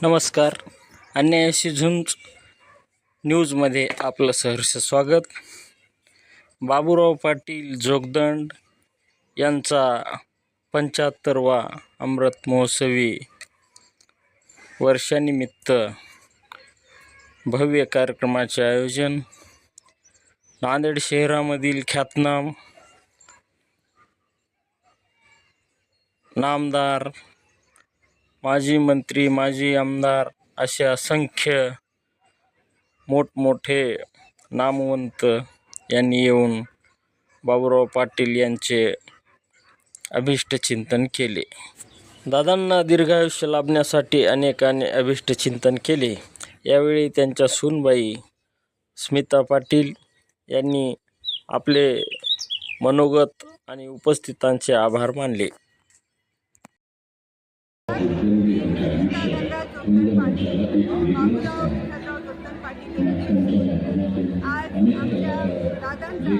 नमस्कार. अन्यायाशी झुंज न्यूजमध्ये आपलं सहर्ष स्वागत. बाबूराव पाटील जोगदंड यांचा 75वा अमृत महोत्सवी वर्षानिमित्त भव्य कार्यक्रमाचे आयोजन नांदेड शहरामधील ख्यातनाम नामदार, माजी मंत्री, माजी आमदार असे असंख्य मोठमोठे नामवंत यांनी येऊन बाबूराव पाटील यांचे अभिष्टचिंतन केले. दादांना दीर्घायुष्य लाभण्यासाठी अनेकांनी अभिष्टचिंतन केले. यावेळी त्यांच्या सूनबाई स्मिता पाटील यांनी आपले मनोगत आणि उपस्थितांचे आभार मानले. आज आमच्या दादांचा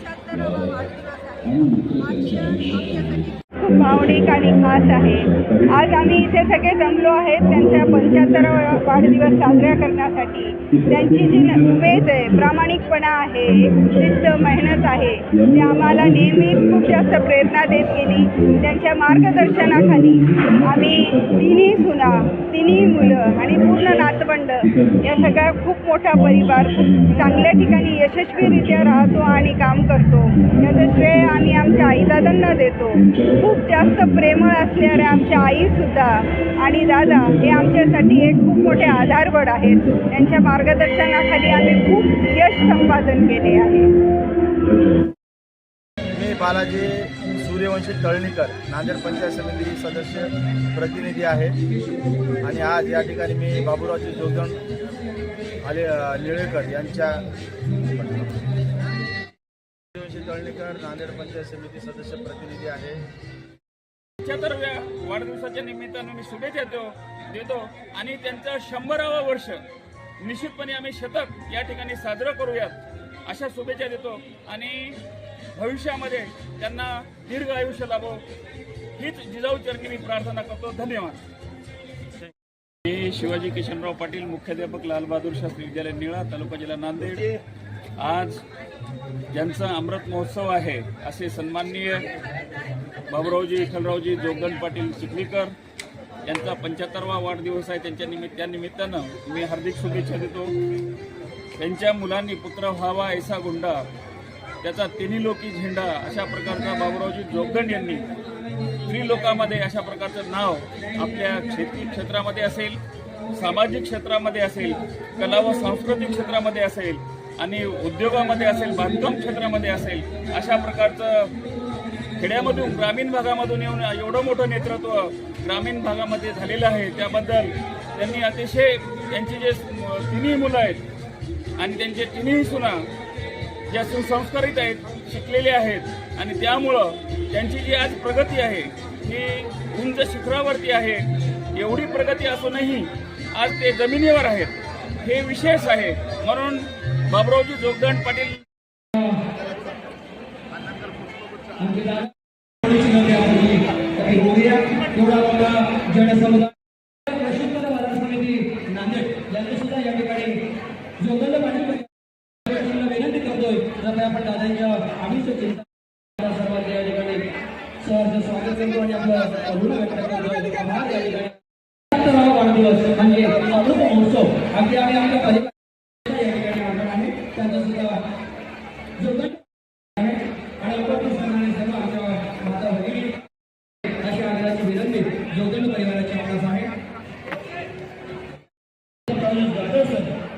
75वा वाढदिवस आहे. खूप भावनिक आणि खास आहे. आज आम्ही इथे सगळे जमलो आहेत त्यांच्या 75वा वाढदिवस साजरा करण्यासाठी. त्यांची जी उमेद आहे, प्रामाणिकपणा आहे, शिस्त, मेहनत आहे, ते आम्हाला नेहमीच खूप जास्त प्रेरणा देत गेली. त्यांच्या मार्गदर्शनाखाली आम्ही तिन्ही सुना, तिन्ही मुलं आणि पूर्ण नातवंड या सगळ्या खूप मोठा परिवार खूप चांगल्या ठिकाणी यशस्वीरित्या राहतो आणि काम करतो. याचं श्रेय आम्ही आमच्या आईदादांना देतो. खूप जास्त प्रेमळ असणाऱ्या आमच्या आईसुद्धा आणि दादा हे आमच्यासाठी एक खूप मोठे आधारवड आहेत. त्यांच्या मार्गदर्शनाखाली आम्ही खूप यश संपादन केले आहे. मी बालाजी सूर्यवंशी तळणीकर, नांदेड पंचायत समिती सदस्य प्रतिनिधी आहे आणि आज या ठिकाणी मी बाबूरावजी जोगदंड निळेकर यांच्या सूर्यवंशी तळणीकर नांदेड पंचायत समिती सदस्य प्रतिनिधी आहे. 75व्या वाढदिवसाच्या निमित्तानं मी शुभेच्छा देतो आणि त्यांचं 100वा वर्ष निश्चितपणे आम्ही शतक या ठिकाणी साजरं करूयात अशा शुभेच्छा देतो आणि भविष्यामध्ये त्यांना दीर्घ आयुष्य लाभो हीच जिजाऊ चरणी मी प्रार्थना करतो. धन्यवाद. मी शिवाजी किशनराव पाटील, मुख्याध्यापक लालबहादूर शास्त्री विद्यालय निळा, तालुका जिल्हा नांदेड. आज ज्यांचा अमृत महोत्सव आहे असे सन्माननीय बाबूरावजी विठ्ठलरावजी जोगदंड पाटील चिखलीकर यांचा 75वा वाढदिवस आहे. त्या निमित्तानं मी हार्दिक शुभेच्छा देतो. त्यांच्या मुलांनी पुत्र व्हावा ऐसा गुंडा, त्याचा तिन्ही लोकी झेंडा अशा प्रकारचा बाबूरावजी जोगदंड यांनी त्रिलोकामध्ये अशा प्रकारचं नाव आपल्या शेती क्षेत्रामध्ये असेल, सामाजिक क्षेत्रामध्ये असेल, कला व सांस्कृतिक क्षेत्रामध्ये असेल आणि उद्योगामध्ये असेल, बांधकाम क्षेत्रामध्ये असेल, अशा प्रकारचं खेड्यामधून ग्रामीण भागामधून येऊन एवढं मोठं नेतृत्व ग्रामीण भागामध्ये झालेलं आहे. त्याबद्दल त्यांनी अतिशय त्यांची जे तिन्ही मुलं आहेत आणि त्यांचे तिन्ही सुना ज्या सुसंस्कारित आहेत, शिकलेले आहेत आणि त्यामुळं त्यांची जी आज प्रगती आहे ही उंच शिखरावरती आहे. एवढी प्रगती असूनही आज ते जमिनीवर आहेत, हे विशेष आहे. म्हणून बाबूरावजी जोगदंड पाटील विनंती करतोय तर आपण दादांच्या अभिष्टचिंतन सर्वांच्या या ठिकाणी सहर्ष स्वागत करतो आणि आपलं ऋण व्यक्त करतो. आभार. या ठिकाणी वाढदिवस म्हणजे अमृत महोत्सव अगदी आम्ही आपल्या परिवार या ठिकाणी आणणार आहे. त्यांचा सुद्धा जोगदंड आणि उपस्थितांनी सर्व आमच्या माता भगिनी अशा आग्रहाची विनंती जोगदंड परिवाराची आपणास आहे.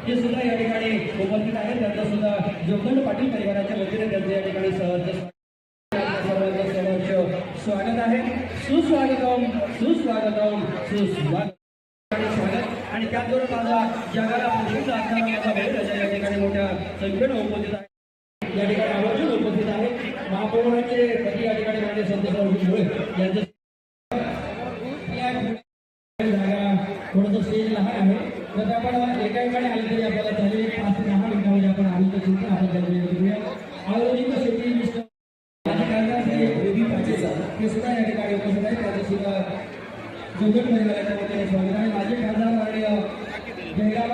जे सुद्धा या ठिकाणी उपस्थित आहेत त्यांचा सुद्धा जोगदंड पाटील परिवाराच्या वतीने त्यांचं या ठिकाणी सहर्ष स्वागत आहे. सुस्वागतम सुस्वागतम सुस्वागत आणि त्याचबरोबर माझा जगाला प्रसिद्ध असणारा माझा भेट या ठिकाणी मोठ्या संख्येनं उपस्थित आहे. या ठिकाणी आवर्जून उपस्थित आहे. महापौराचे पती या ठिकाणी माझे संतोषराव मुळे यांचं थोडंसं स्टेज लहान आहे तर आपण एका ठिकाणी आले तरी आपल्याला झाले 5 ते 10 मिनिटांमध्ये आपण आनंद चिंतन आपण करूया. आयोजित शेती मिस्टर ते सुद्धा या ठिकाणी उपस्थित आहे. त्याचं सुद्धा जोगट परिवाराच्या वतीने स्वागत आहे. माझे खासदार माननीय जयराम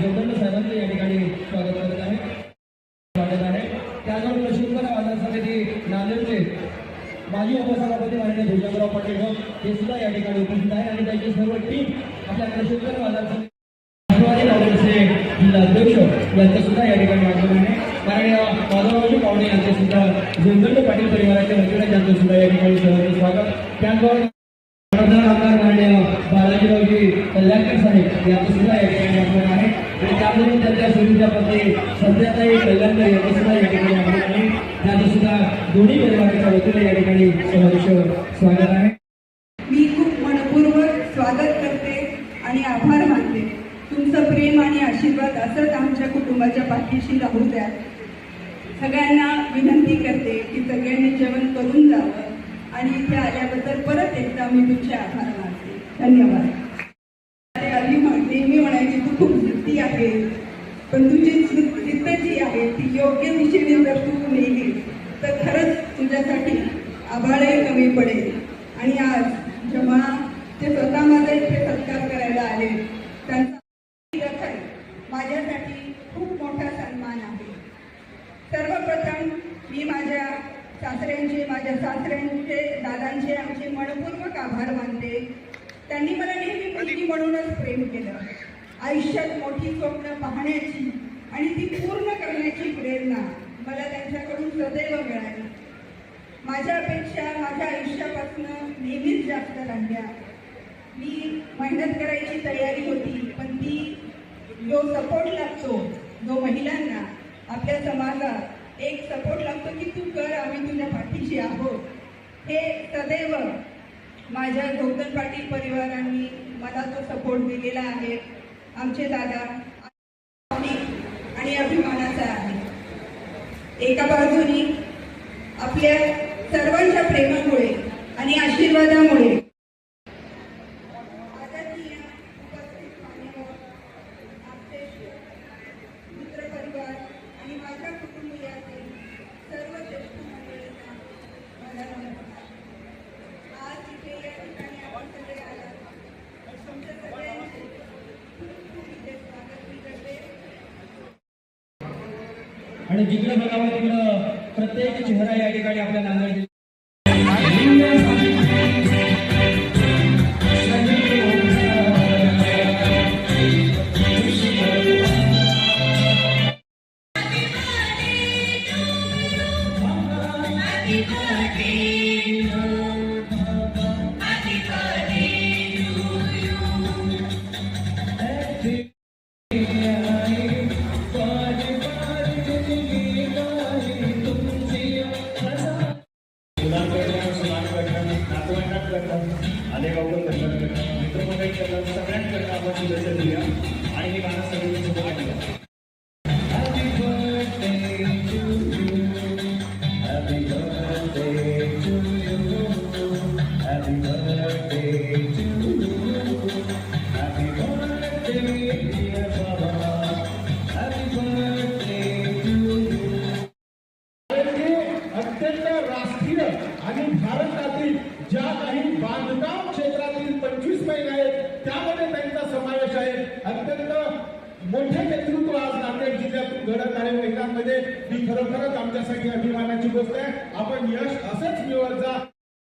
जोगट साहेबांचे या ठिकाणी स्वागत करत आहे. त्याचबरोबर लक्ष्मीकर बाजार समिती नांदेडचे माजी उपसभापती माननीय भुजंगराव पाटील हे सुद्धा या ठिकाणी उपस्थित आहे आणि त्यांची सर्व टीम आपल्या लक्ष्मीकर बाजार समिती जिल्हा अध्यक्ष यांचं सुद्धा या ठिकाणी आगमन आहे. माननीय माधवरावजी पावणे यांचे सुद्धा जोगट पाटील परिवाराच्या वतीने यांचं सुद्धा या ठिकाणी सर्वांचं स्वागत. त्याचबरोबर आमदार माननीय बालाजीरावजी कल्याणकर साहेब यांचं सुद्धा या ठिकाणी आगमन आहे आणि त्यामधून त्यांच्या सुविधा पत्नी संध्याताई कल्याणकर यांचं सुद्धा या ठिकाणी आगमन आहे. त्यांचं सुद्धा दोन्ही परिवाराच्या वतीने या ठिकाणी सहर्ष स्वागत आहे. मी खूप मनपूर्वक स्वागत करते आणि आभार मानते. तुमचं प्रेम आणि आशीर्वाद असंच आमच्या कुटुंबाच्या पाठीशी राहू द्या. सगळ्यांना विनंती करते की सगळ्यांनी जेवण करून जावं आणि इथे आल्याबद्दल परत एकदा मी तुमचे आभार मानते. धन्यवाद. नेहमी म्हणायची तू खूप जिद्दी आहे, पण तुझी जिद्द जी आहे ती योग्य दिशेने जर तू नेली तर खरंच तुझ्यासाठी आभाळही कमी पडेल. आणि आज जेव्हा ते स्वतः माझा इथे सत्कार करायला आले त्यांचा माझ्यासाठी खूप मोठा सन्मान आहे. सर्वप्रथम मी माझ्या सासऱ्यांचे दादांचे आमचे मनपूर्वक आभार मानते. त्यांनी मला नेहमी मुलगी म्हणूनच प्रेम केलं. आयुष्यात मोठी स्वप्न पाहण्याची आणि ती पूर्ण करण्याची प्रेरणा मला त्यांच्याकडून सदैव मिळाली. माझ्या अपेक्षा माझ्या आयुष्यापासून नेहमीच जास्त राहिल्या. मी मेहनत करायची तयारी होती, पण ती जो सपोर्ट लागतो, जो महिलांना आपल्या समाजात एक सपोर्ट लागतो की तू कर, आम्ही तुझ्या पाठीशी आहोत, हे सदैव माझ्या जोगट पाटील परिवारांनी मला तो सपोर्ट दिलेला आहे. आमचे दादा आणि अभिमानाचा आहे. एका बाजूनी आपल्या सर्वांच्या प्रेमामुळे आणि आशीर्वादामुळे मित्रपरिवार आणि माझ्या कुटुंबियातील सर्व ज्येष्ठ मंडळींना मला नमस्कार. आज इथे या ठिकाणी आपण सगळे आलात, तुमच्या सगळ्यांचे खूप खूप इथे स्वागत मी करते. आणि जिकडे बघावं तिकडं प्रत्येक चेहरा या ठिकाणी आपल्या नांदेड जिल्ह्यात आणि हे गाणं सगळ्यांनी अत्यंत राष्ट्रीय आणि भारतातील ज्या काही बांधकाम क्षेत्रातील 25 महिला आहेत त्यामध्ये त्यांचा समावेश आहे. अत्यंत मोठे नेतृत्व आज नांदेड जिल्ह्यातून घडत आहे महिलांमध्ये. ही खरोखरच आमच्यासाठी अभिमानाची गोष्ट आहे. आपण यश असंच मिळवत जा.